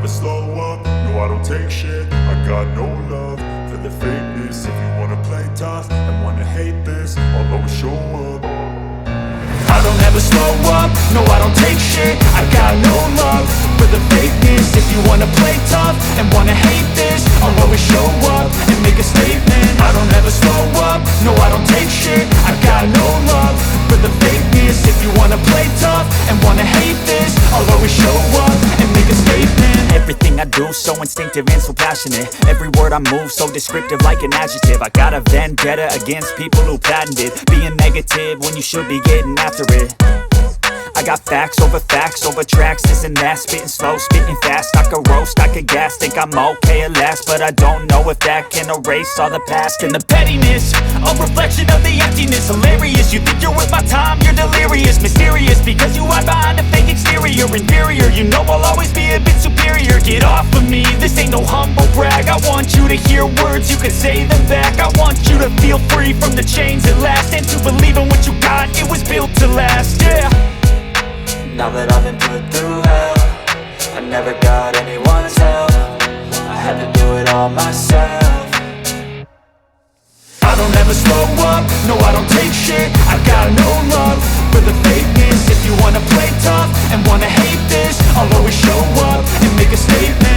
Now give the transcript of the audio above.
slow up, no I don't take shit. I got no love for the fakeness. If you wanna play tough and wanna hate this, I'll always show up. I don't ever slow up, no I don't take shit. I got no love for the fakeness. If you wanna play tough and wanna hate this, I'll always show up and make a statement. I don't ever slow up, no I don't take shit. I got no love for the fakeness. If you wanna play tough and wanna hate this, I'll always show up and make a statement. Everything I do so instinctive and so passionate. Every word I move so descriptive like an adjective. I got a vendetta against people who patented being negative when you should be getting after it. I got facts over tracks, this and that. Spitting slow, spitting fast, I could roast, I could gas. Think I'm okay at last, but I don't know if that can erase all the past. And the pettiness, a reflection of the emptiness. Hilarious, you think you're worth my time, you're delirious. Mysterious, because you hide behind a fake exterior. Inferior, you know I'll always be a bit superior. Get off of me, this ain't no humble brag. I want you to hear words, you can say them back. I want you to feel free from the chains at last, and to believe in what you got, it was built to last, yeah. Now that I've been put through hell, I never got anyone's help. I had to do it all myself. I don't ever slow up, no I don't take